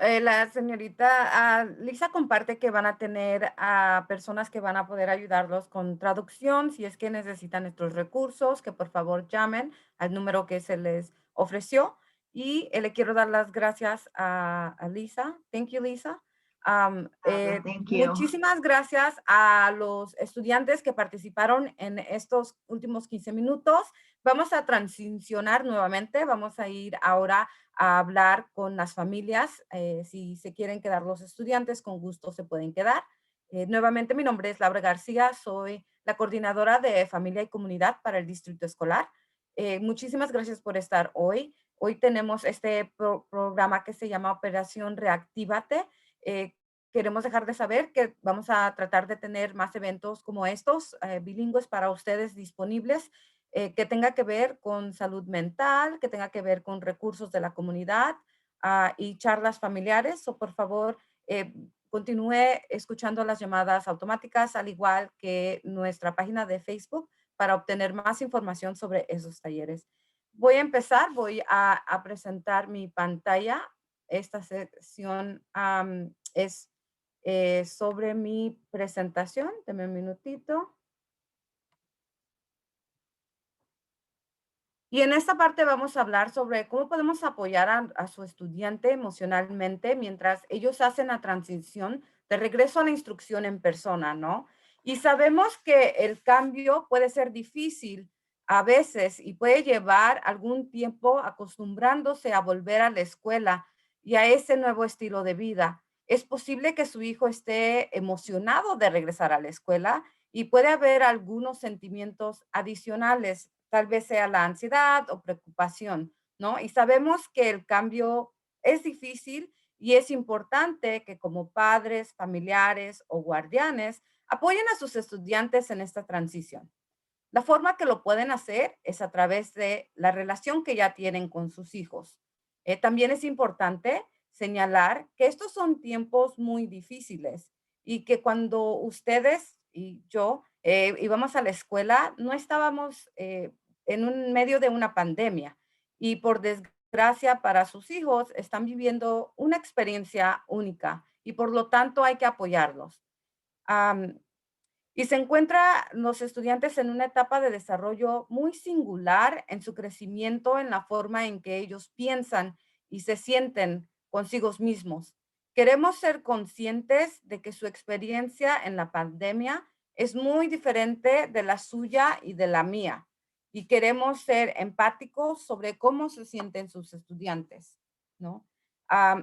La señorita Lisa comparte que van a tener a personas que van a poder ayudarlos con traducción si es que necesitan estos recursos, que por favor llamen al número que se les ofreció. Y le quiero dar las gracias a Lisa. Thank you, Lisa. Thank you. Muchísimas gracias a los estudiantes que participaron en estos últimos 15 minutos. Vamos a transicionar nuevamente. Vamos a ir ahora a hablar con las familias. Si se quieren quedar los estudiantes, con gusto se pueden quedar. Nuevamente, mi nombre es Laura García. Soy la coordinadora de familia y comunidad para el distrito escolar. Muchísimas gracias por estar hoy. Hoy tenemos este programa que se llama Operación Reactivate. Queremos dejar de saber que vamos a tratar de tener más eventos como estos, bilingües para ustedes disponibles, que tenga que ver con salud mental, que tenga que ver con recursos de la comunidad y charlas familiares. O por favor, continúe escuchando las llamadas automáticas, al igual que nuestra página de Facebook, para obtener más información sobre esos talleres. Voy a empezar, voy a presentar mi pantalla. Esta sección es sobre mi presentación. Deme un minutito. Y en esta parte vamos a hablar sobre cómo podemos apoyar a su estudiante emocionalmente mientras ellos hacen la transición de regreso a la instrucción en persona, ¿no? Y sabemos que el cambio puede ser difícil a veces y puede llevar algún tiempo acostumbrándose a volver a la escuela y a ese nuevo estilo de vida. Es posible que su hijo esté emocionado de regresar a la escuela y puede haber algunos sentimientos adicionales. Tal vez sea la ansiedad o preocupación, ¿no? Y sabemos que el cambio es difícil y es importante que como padres, familiares o guardianes apoyen a sus estudiantes en esta transición. La forma que lo pueden hacer es a través de la relación que ya tienen con sus hijos. También es importante señalar que estos son tiempos muy difíciles y que cuando ustedes y yo íbamos a la escuela, no estábamos en medio de una pandemia y por desgracia para sus hijos están viviendo una experiencia única y por lo tanto hay que apoyarlos. Y se encuentra los estudiantes en una etapa de desarrollo muy singular en su crecimiento, en la forma en que ellos piensan y se sienten consigo mismos. Queremos ser conscientes de que su experiencia en la pandemia es muy diferente de la suya y de la mía. Y queremos ser empáticos sobre cómo se sienten sus estudiantes, ¿no?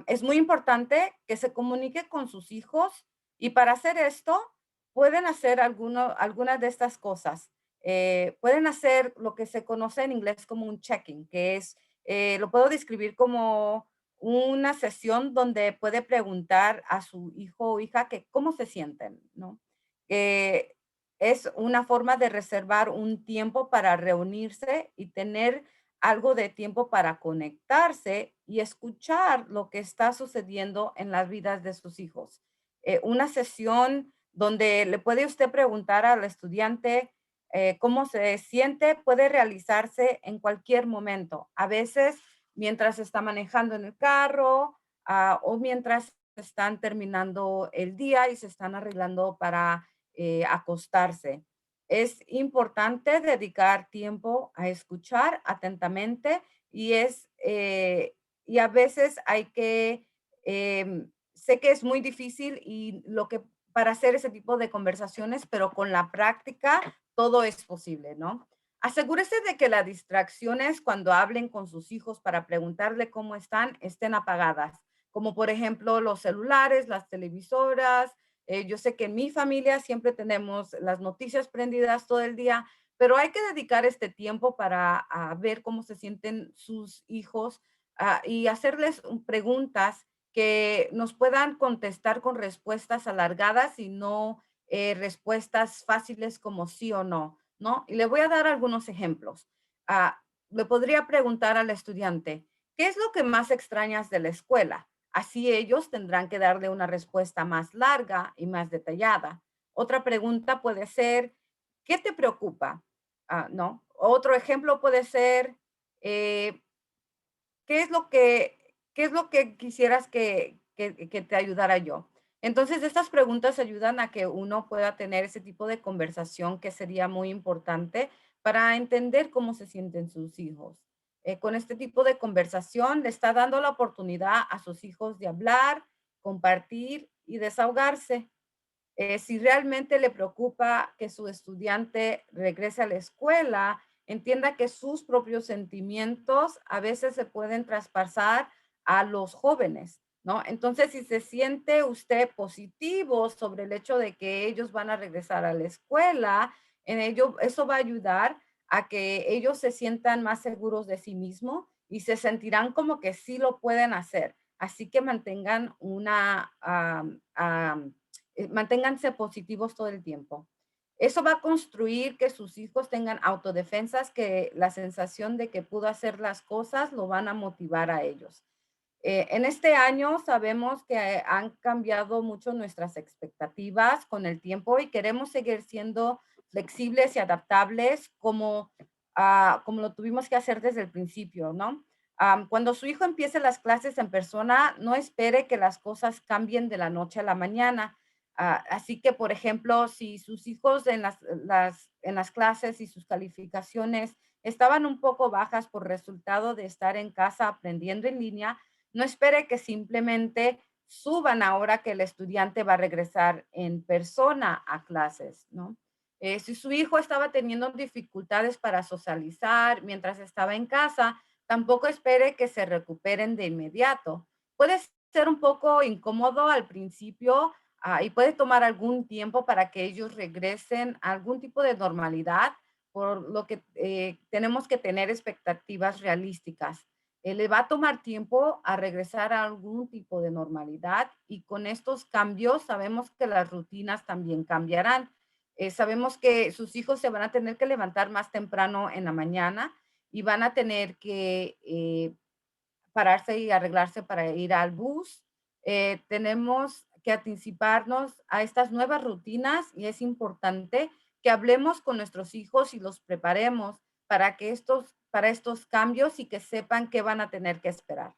Es muy importante que se comunique con sus hijos y para hacer esto, pueden hacer algunas de estas cosas. Pueden hacer lo que se conoce en inglés como un check-in, que es, lo puedo describir como una sesión donde puede preguntar a su hijo o hija que cómo se sienten, ¿no? Es una forma de reservar un tiempo para reunirse y tener algo de tiempo para conectarse y escuchar lo que está sucediendo en las vidas de sus hijos. Una sesión donde le puede usted preguntar al estudiante cómo se siente, puede realizarse en cualquier momento. A veces mientras está manejando en el carro o mientras están terminando el día y se están arreglando para acostarse. Es importante dedicar tiempo a escuchar atentamente y y a veces hay que, sé que es muy difícil y para hacer ese tipo de conversaciones, pero con la práctica todo es posible, ¿no? Asegúrese de que las distracciones cuando hablen con sus hijos para preguntarle cómo estén apagadas, como por ejemplo los celulares, las televisoras. Yo sé que en mi familia siempre tenemos las noticias prendidas todo el día, pero hay que dedicar este tiempo para ver cómo se sienten sus hijos y hacerles preguntas que nos puedan contestar con respuestas alargadas y no respuestas fáciles como sí o no, ¿no? Y le voy a dar algunos ejemplos. Le podría preguntar al estudiante, ¿qué es lo que más extrañas de la escuela? Así ellos tendrán que darle una respuesta más larga y más detallada. Otra pregunta puede ser, ¿qué te preocupa? ¿No? Otro ejemplo puede ser, ¿qué es lo que quisieras que te ayudara yo? Entonces, estas preguntas ayudan a que uno pueda tener ese tipo de conversación que sería muy importante para entender cómo se sienten sus hijos. Con este tipo de conversación le está dando la oportunidad a sus hijos de hablar, compartir y desahogarse. Si realmente le preocupa que su estudiante regrese a la escuela, entienda que sus propios sentimientos a veces se pueden traspasar a los jóvenes, ¿no? Entonces, si se siente usted positivo sobre el hecho de que ellos van a regresar a la escuela, eso va a ayudar a que ellos se sientan más seguros de sí mismos y se sentirán como que sí lo pueden hacer. Así que manténganse positivos todo el tiempo. Eso va a construir que sus hijos tengan autodefensas, que la sensación de que pudo hacer las cosas lo van a motivar a ellos. En este año sabemos que han cambiado mucho nuestras expectativas con el tiempo y queremos seguir siendo flexibles y adaptables como lo tuvimos que hacer desde el principio, ¿no? Cuando su hijo empiece las clases en persona, no espere que las cosas cambien de la noche a la mañana. Así que, por ejemplo, si sus hijos en las clases y sus calificaciones estaban un poco bajas por resultado de estar en casa aprendiendo en línea, no espere que simplemente suban ahora que el estudiante va a regresar en persona a clases, ¿no? Si su hijo estaba teniendo dificultades para socializar mientras estaba en casa, tampoco espere que se recuperen de inmediato. Puede ser un poco incómodo al principio y puede tomar algún tiempo para que ellos regresen a algún tipo de normalidad, por lo que tenemos que tener expectativas realísticas. Le va a tomar tiempo a regresar a algún tipo de normalidad y con estos cambios sabemos que las rutinas también cambiarán. Sabemos que sus hijos se van a tener que levantar más temprano en la mañana y van a tener que pararse y arreglarse para ir al bus. Tenemos que anticiparnos a estas nuevas rutinas y es importante que hablemos con nuestros hijos y los preparemos para estos cambios y que sepan qué van a tener que esperar.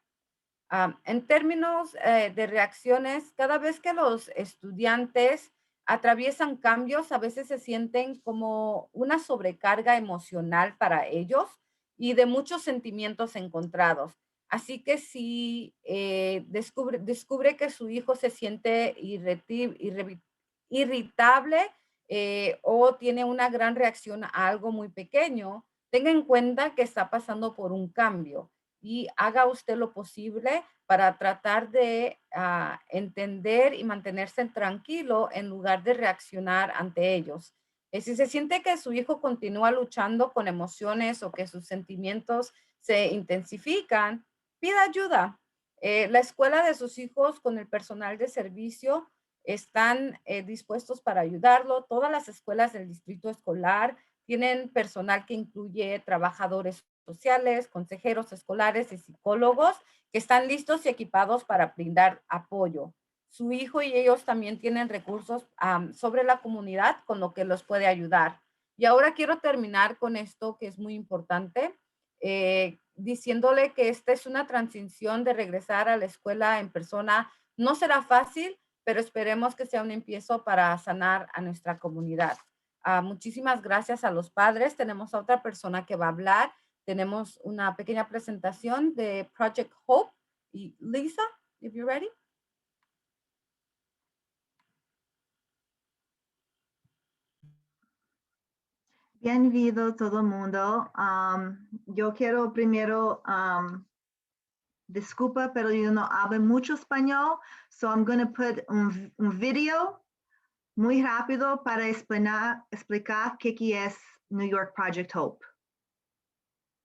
En términos de reacciones, cada vez que los estudiantes atraviesan cambios, a veces se sienten como una sobrecarga emocional para ellos y de muchos sentimientos encontrados. Así que si descubre que su hijo se siente irritable o tiene una gran reacción a algo muy pequeño, tenga en cuenta que está pasando por un cambio y haga usted lo posible para tratar de entender y mantenerse tranquilo en lugar de reaccionar ante ellos. Si se siente que su hijo continúa luchando con emociones o que sus sentimientos se intensifican, pida ayuda. La escuela de sus hijos con el personal de servicio están dispuestos para ayudarlo. Todas las escuelas del distrito escolar tienen personal que incluye trabajadores sociales, consejeros escolares y psicólogos que están listos y equipados para brindar apoyo. Su hijo y ellos también tienen recursos sobre la comunidad con lo que los puede ayudar. Y ahora quiero terminar con esto que es muy importante. diciéndole que esta es una transición de regresar a la escuela en persona. No será fácil, pero esperemos que sea un empiezo para sanar a nuestra comunidad. Muchísimas gracias a los padres. Tenemos a otra persona que va a hablar. Tenemos una pequeña presentación de Project Hope. Y Lisa, if you're ready. Bienvenido todo el mundo. Yo quiero primero disculpa, pero yo no hablo mucho español, so I'm going to put un video muy rápido para explicar qué es New York Project Hope.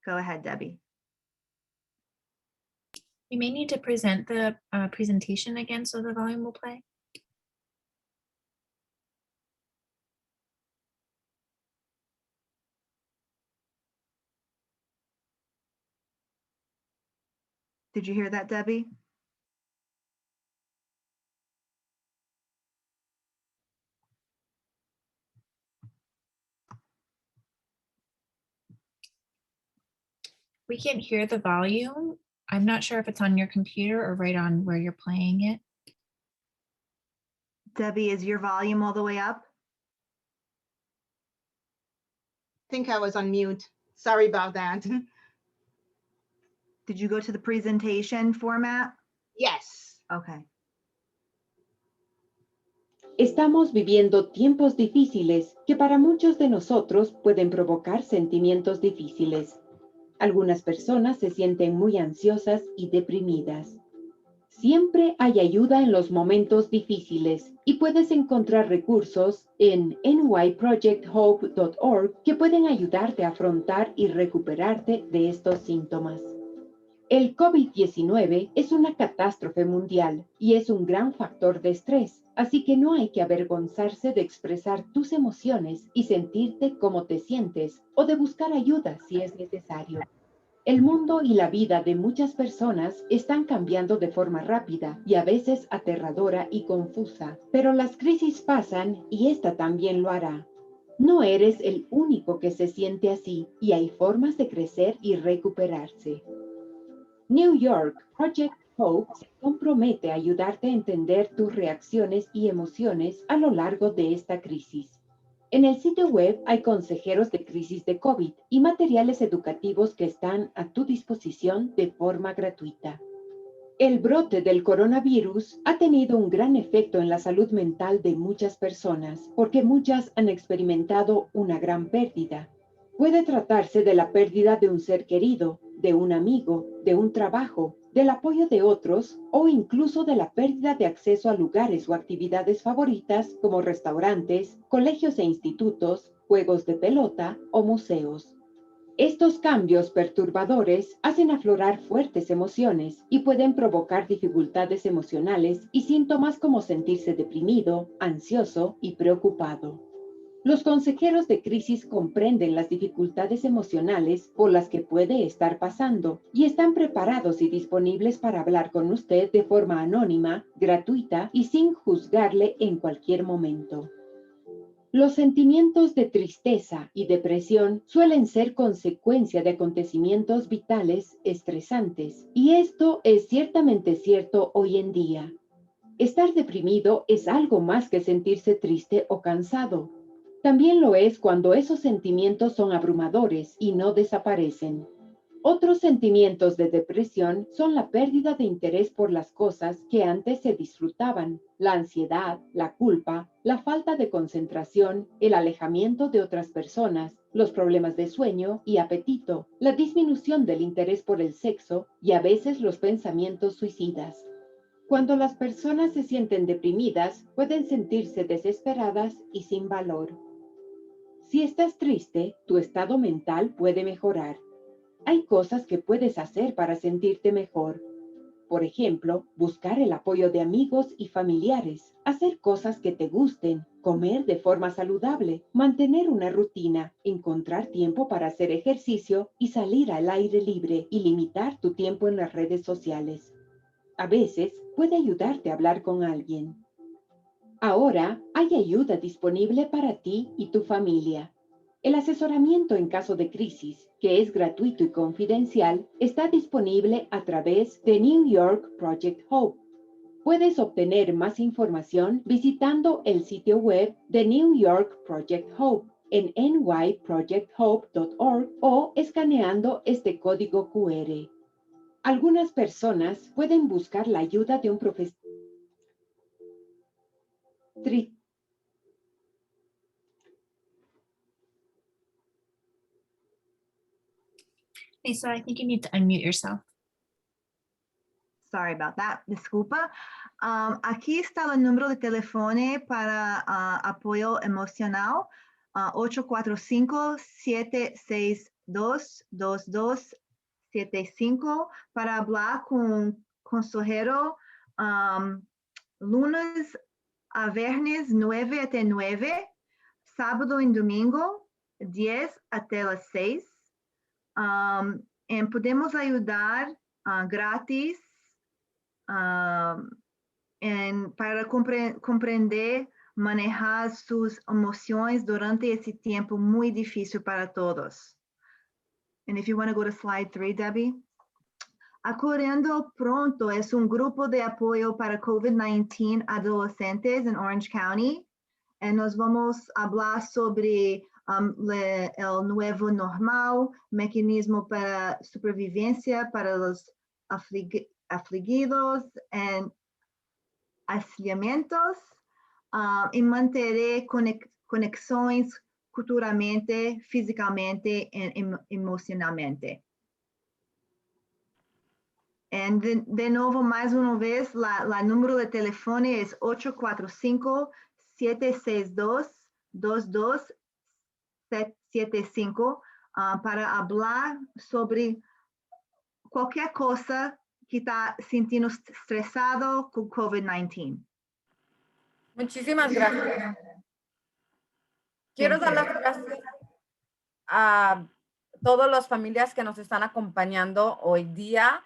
Go ahead, Debbie. You may need to present the presentation again so the volume will play. Did you hear that, Debbie? We can't hear the volume. I'm not sure if it's on your computer or right on where you're playing it. Debbie, is your volume all the way up? I think I was on mute. Sorry about that. Did you go to the presentation format? Yes. Okay. Estamos viviendo tiempos difíciles que para muchos de nosotros pueden provocar sentimientos difíciles. Algunas personas se sienten muy ansiosas y deprimidas. Siempre hay ayuda en los momentos difíciles y puedes encontrar recursos en nyprojecthope.org que pueden ayudarte a afrontar y recuperarte de estos síntomas. El COVID-19 es una catástrofe mundial y es un gran factor de estrés, así que no hay que avergonzarse de expresar tus emociones y sentirte como te sientes o de buscar ayuda si es necesario. El mundo y la vida de muchas personas están cambiando de forma rápida y a veces aterradora y confusa, pero las crisis pasan y esta también lo hará. No eres el único que se siente así y hay formas de crecer y recuperarse. New York Project Hope se compromete a ayudarte a entender tus reacciones y emociones a lo largo de esta crisis. En el sitio web hay consejeros de crisis de COVID y materiales educativos que están a tu disposición de forma gratuita. El brote del coronavirus ha tenido un gran efecto en la salud mental de muchas personas porque muchas han experimentado una gran pérdida. Puede tratarse de la pérdida de un ser querido, de un amigo, de un trabajo, del apoyo de otros o incluso de la pérdida de acceso a lugares o actividades favoritas como restaurantes, colegios e institutos, juegos de pelota o museos. Estos cambios perturbadores hacen aflorar fuertes emociones y pueden provocar dificultades emocionales y síntomas como sentirse deprimido, ansioso y preocupado. Los consejeros de crisis comprenden las dificultades emocionales por las que puede estar pasando y están preparados y disponibles para hablar con usted de forma anónima, gratuita y sin juzgarle en cualquier momento. Los sentimientos de tristeza y depresión suelen ser consecuencia de acontecimientos vitales estresantes, y esto es ciertamente cierto hoy en día. Estar deprimido es algo más que sentirse triste o cansado. También lo es cuando esos sentimientos son abrumadores y no desaparecen. Otros sentimientos de depresión son la pérdida de interés por las cosas que antes se disfrutaban, la ansiedad, la culpa, la falta de concentración, el alejamiento de otras personas, los problemas de sueño y apetito, la disminución del interés por el sexo y a veces los pensamientos suicidas. Cuando las personas se sienten deprimidas, pueden sentirse desesperadas y sin valor. Si estás triste, tu estado mental puede mejorar. Hay cosas que puedes hacer para sentirte mejor. Por ejemplo, buscar el apoyo de amigos y familiares, hacer cosas que te gusten, comer de forma saludable, mantener una rutina, encontrar tiempo para hacer ejercicio y salir al aire libre y limitar tu tiempo en las redes sociales. A veces puede ayudarte a hablar con alguien. Ahora hay ayuda disponible para ti y tu familia. El asesoramiento en caso de crisis, que es gratuito y confidencial, está disponible a través de New York Project Hope. Puedes obtener más información visitando el sitio web de New York Project Hope en nyprojecthope.org o escaneando este código QR. Algunas personas pueden buscar la ayuda de un profesional. Lisa, I think you need to unmute yourself. Sorry about that. Disculpa. Aquí está el número de teléfono para apoyo emocional. 845-762-2275 para hablar con consejero lunes a viernes 9 hasta 9, sábado y domingo 10 hasta las 6. Y podemos ayudar gratis para comprender, manejar sus emociones durante ese tiempo muy difícil para todos. And if you want to go to slide 3, Debbie. Acudiendo Pronto es un grupo de apoyo para COVID-19 adolescentes en Orange County. Y nos vamos a hablar sobre el nuevo normal, mecanismo para supervivencia para los afligidos en aislamientos y mantener conexiones culturalmente, físicamente y emocionalmente. Y de nuevo, más una vez, la número de teléfono es 845-762-2275 para hablar sobre cualquier cosa que está sintiendo estresado con COVID-19. Muchísimas gracias. Quiero dar las gracias a todas las familias que nos están acompañando hoy día.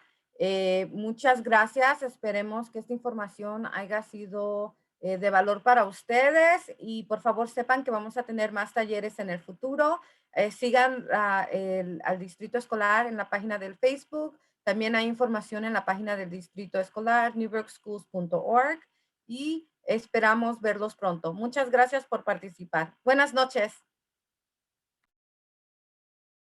Muchas gracias. Esperemos que esta información haya sido de valor para ustedes y por favor sepan que vamos a tener más talleres en el futuro. Sigan al distrito escolar en la página del Facebook. También hay información en la página del distrito escolar, newbergschools.org, y esperamos verlos pronto. Muchas gracias por participar. Buenas noches.